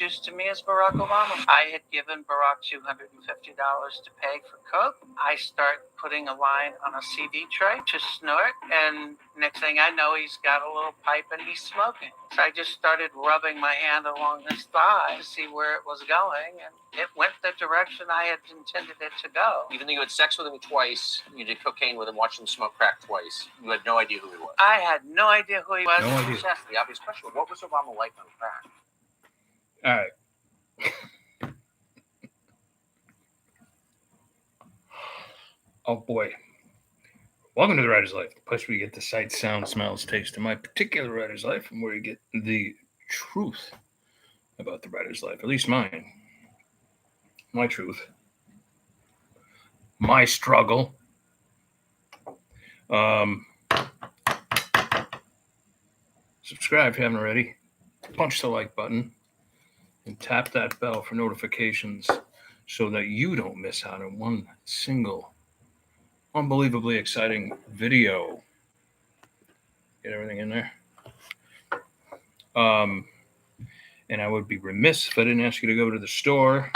introduced to me as Barack Obama. I had given Barack $250 to pay for coke. I start putting a line on a CD tray to snort, and next thing I know, he's got a little pipe and he's smoking. So I just started rubbing my hand along his thigh to see where it was going, and it went the direction I had intended it to go. Even though you had sex with him twice, you did cocaine with him, watched him smoke crack twice, you had no idea who he was. I had no idea who he was. No idea. Just ask the obvious question: what was Obama like on crack? All right. Oh boy. Welcome to the Writer's Life, the place where you get the sight, sound, smells, taste of my particular writer's life, and where you get the truth about the writer's life, at least mine. My truth. My struggle. Subscribe if you haven't already. Punch the like button and tap that bell for notifications so that you don't miss out on one single unbelievably exciting video. Get everything in there. And I would be remiss if I didn't ask you to go to the store.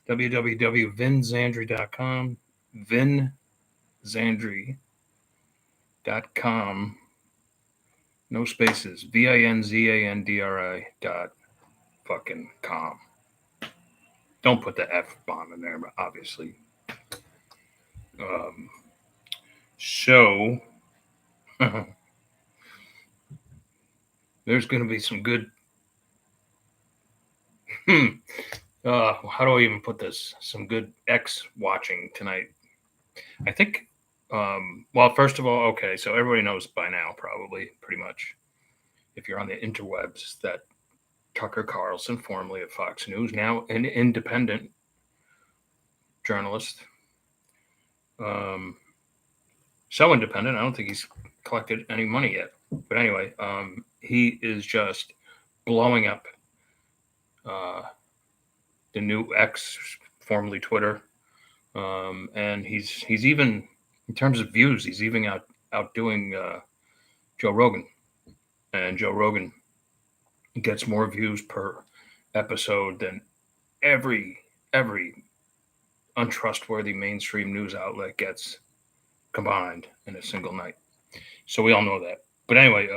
www.vinzandri.com. Vinzandri.com. No spaces. VINZANDRI.com. Don't put the F bomb in there, obviously. So there's going to be some good. How do I even put this? Some good X watching tonight. I think. Well, first of all, okay, so everybody knows by now, probably, pretty much, if you're on the interwebs, that Tucker Carlson, formerly of Fox News, now an independent journalist, so independent, I don't think he's collected any money yet. But anyway, he is just blowing up the new X, formerly Twitter, and he's even, in terms of views, he's even outdoing Joe Rogan. And Joe Rogan gets more views per episode than every untrustworthy mainstream news outlet gets combined in a single night. So we all know that. But anyway,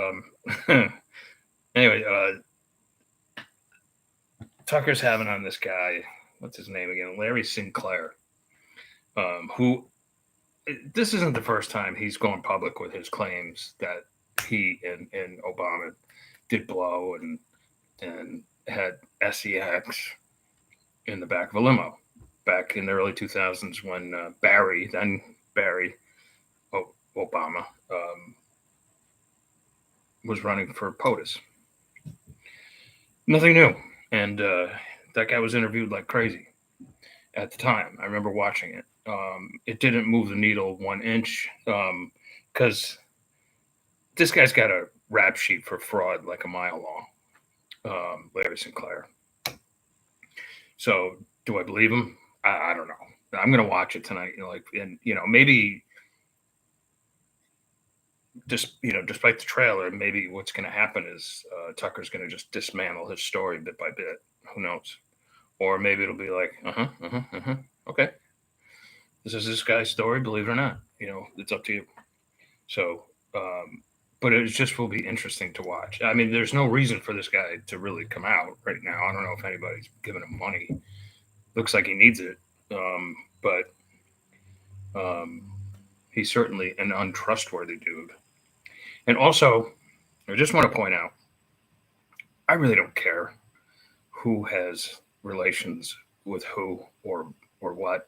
Tucker's having on this guy, what's his name again? Larry Sinclair, who, this isn't the first time he's gone public with his claims that he and Obama did blow and had SEX in the back of a limo back in the early 2000s when Barry Obama was running for POTUS. Nothing new. And that guy was interviewed like crazy at the time. I remember watching it. It didn't move the needle 1 inch because this guy's got a rap sheet for fraud like a mile long, Larry Sinclair. So do I believe him? I don't know. I'm going to watch it tonight. Maybe just, despite the trailer, maybe what's going to happen is Tucker's going to just dismantle his story bit by bit. Who knows? Or maybe it'll be like, okay. This is this guy's story, believe it or not. It's up to you. So, but it just will be interesting to watch. I mean, there's no reason for this guy to really come out right now. I don't know if anybody's giving him money. Looks like he needs it. But he's certainly an untrustworthy dude. And also, I just want to point out, I really don't care who has relations with who or what.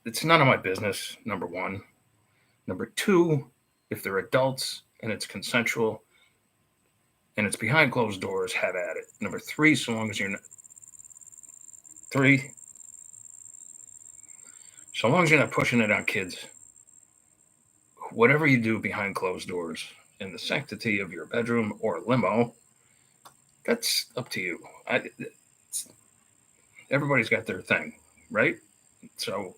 It's none of my business, number one. Number two, if they're adults and it's consensual and it's behind closed doors, have at it. Number three, so long as you're not pushing it on kids, whatever you do behind closed doors in the sanctity of your bedroom or limo, that's up to you. Everybody's got their thing, right? So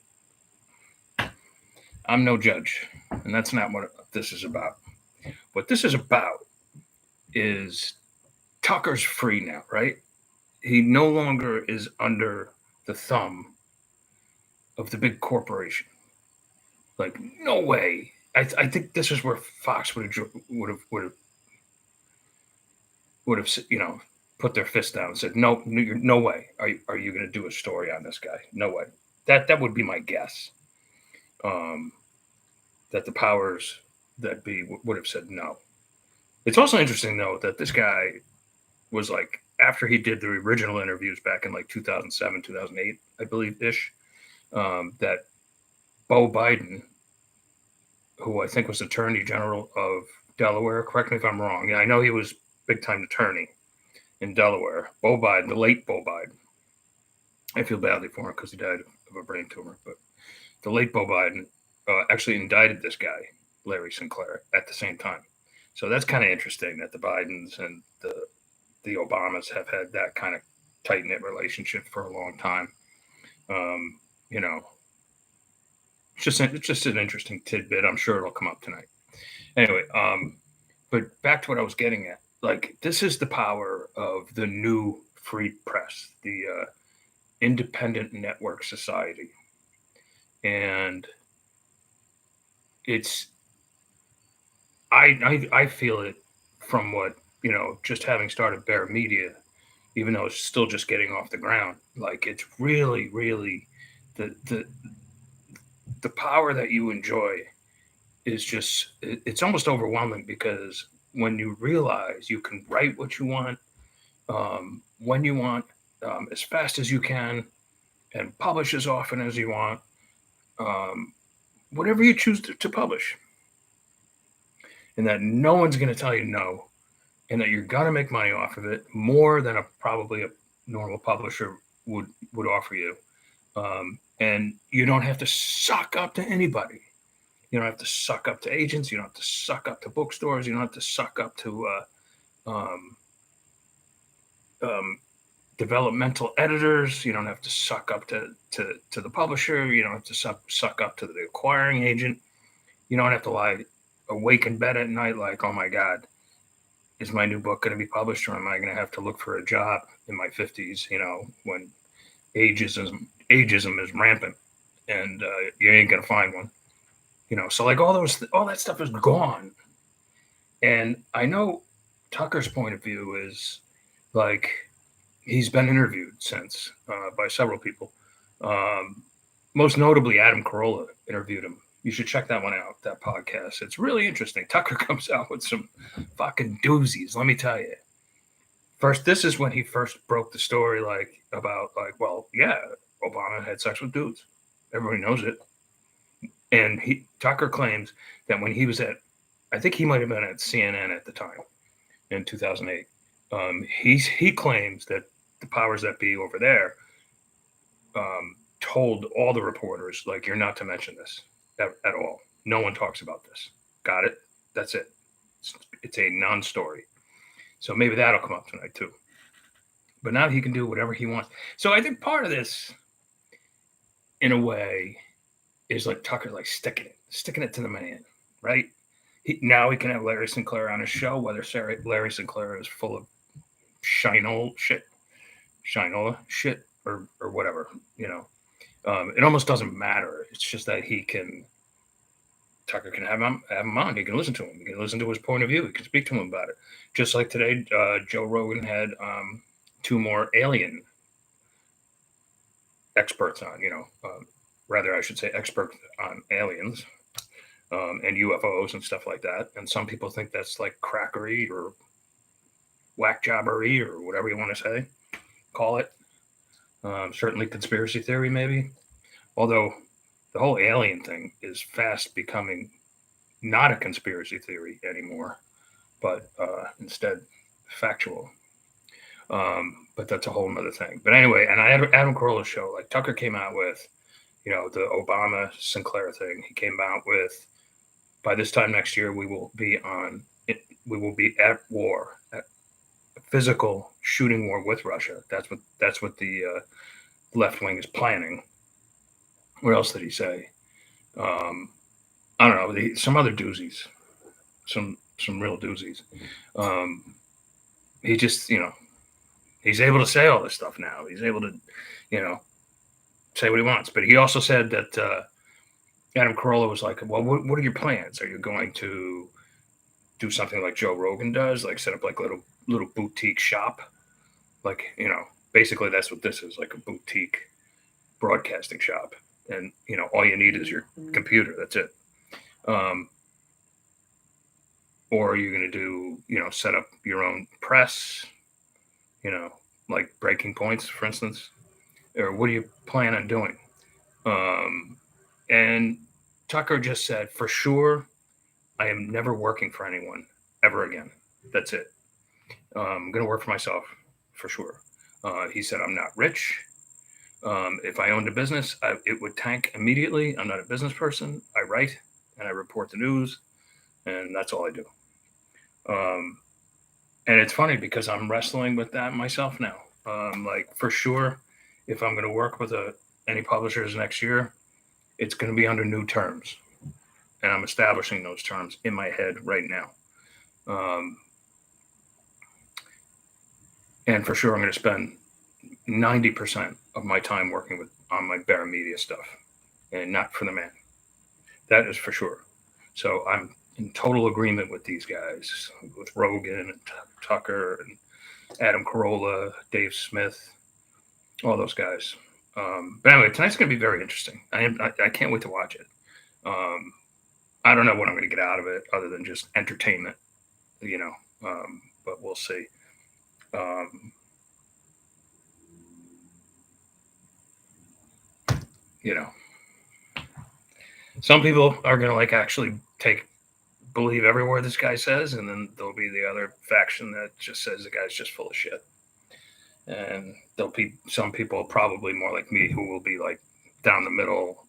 I'm no judge, and that's not what this is about. What this is about is Tucker's free now, right? He no longer is under the thumb of the big corporation. Like, no way. I think this is where Fox would have put their fist down and said, no way are you going to do a story on this guy. No way. That would be my guess. That the powers that be would have said no. It's also interesting, though, that this guy was like, after he did the original interviews back in like 2007, 2008, I believe ish, that Beau Biden, who I think was Attorney General of Delaware, correct me if I'm wrong. Yeah, I know he was big time attorney in Delaware. Beau Biden, the late Beau Biden. I feel badly for him because he died of a brain tumor, but the late Beau Biden actually indicted this guy, Larry Sinclair, at the same time. So that's kind of interesting that the Bidens and the Obamas have had that kind of tight knit relationship for a long time. It's just an interesting tidbit. I'm sure it'll come up tonight. Anyway, but back to what I was getting at. Like, this is the power of the new free press, the independent network society, and it's I feel it from what, just having started Bear Media, even though it's still just getting off the ground. Like, it's really, really the power that you enjoy is just, it's almost overwhelming, because when you realize you can write what you want, when you want, as fast as you can, and publish as often as you want, whatever you choose to publish, and that no one's going to tell you no, and that you're going to make money off of it more than probably a normal publisher would offer you. And you don't have to suck up to anybody. You don't have to suck up to agents. You don't have to suck up to bookstores. You don't have to suck up to developmental editors. You don't have to suck up to the publisher. You don't have to suck up to the acquiring agent. You don't have to lie awake in bed at night like, oh my God, is my new book going to be published, or am I going to have to look for a job in my 50s, when ageism is rampant, and you ain't going to find one. So like all that stuff is gone. And I know Tucker's point of view is like, he's been interviewed since by several people. Most notably, Adam Carolla interviewed him. You should check that one out, that podcast. It's really interesting. Tucker comes out with some fucking doozies, let me tell you. First, this is when he first broke the story, about well, yeah, Obama had sex with dudes. Everybody knows it. And Tucker claims that when he was I think he might have been at CNN at the time in 2008. He claims that the powers that be over there told all the reporters, like, you're not to mention this at all. No one talks about this. Got it? That's it. It's a non-story. So maybe that'll come up tonight too. But now he can do whatever he wants. So I think part of this, in a way, is like Tucker, like sticking it to the man, right? Now he can have Larry Sinclair on his show, whether Larry Sinclair is full of Shinola shit, or whatever, it almost doesn't matter. It's just that Tucker can have him on. He can listen to him. He can listen to his point of view. He can speak to him about it. Just like today, Joe Rogan had 2 more alien experts on, rather I should say experts on aliens and UFOs and stuff like that. And some people think that's like crackery or whack jobbery or whatever you want to say, call it. Certainly conspiracy theory, maybe. Although the whole alien thing is fast becoming not a conspiracy theory anymore, but instead factual. But that's a whole nother thing. But anyway, and I had Adam Carolla's show. Like, Tucker came out with, the Obama Sinclair thing. He came out with, by this time next year, we will be at war, at a physical shooting war with Russia. That's what the left wing is planning. What else did he say? I don't know. Some other doozies, some real doozies. he just, he's able to say all this stuff now. He's able to, say what he wants. But he also said that Adam Carolla was like, well, what are your plans? Are you going to do something like Joe Rogan does, like set up like little boutique shop? Like, basically that's what this is, like a boutique broadcasting shop. And, all you need is your computer. That's it. Or are you going to do, set up your own press, like Breaking Points, for instance? Or what do you plan on doing? And Tucker just said, for sure, I am never working for anyone ever again. That's it. I'm going to work for myself, for sure. He said, I'm not rich. If I owned a business, it would tank immediately. I'm not a business person. I write and I report the news, and that's all I do. And it's funny because I'm wrestling with that myself now. Like, for sure, if I'm going to work with any publishers next year, it's going to be under new terms. And I'm establishing those terms in my head right now. And for sure, I'm going to spend 90% of my time working on my Bear Media stuff and not for the man. That is for sure. So I'm in total agreement with these guys, with Rogan and Tucker and Adam Carolla, Dave Smith, all those guys. But anyway, tonight's going to be very interesting. I can't wait to watch it. I don't know what I'm going to get out of it other than just entertainment, but we'll see. Some people are going to actually believe every word this guy says, and then there'll be the other faction that just says the guy's just full of shit. And there'll be some people probably more like me who will be like down the middle,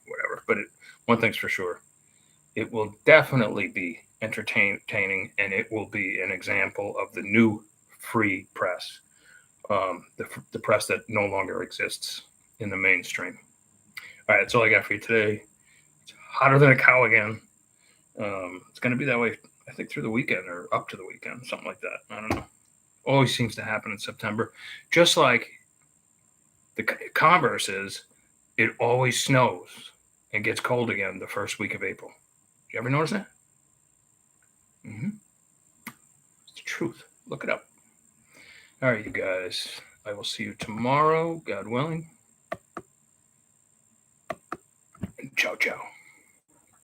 whatever. But one thing's for sure, it will definitely be entertaining, and it will be an example of the new free press, the press that no longer exists in the mainstream. All right, that's all I got for you today. It's hotter than a cow again. It's going to be that way, I think, through the weekend or up to the weekend, something like that. I don't know. Always seems to happen in September. Just like the converse is, it always snows and gets cold again the first week of April. Did you ever notice that? It's the truth. Look it up. All right, you guys. I will see you tomorrow, God willing. Ciao, ciao.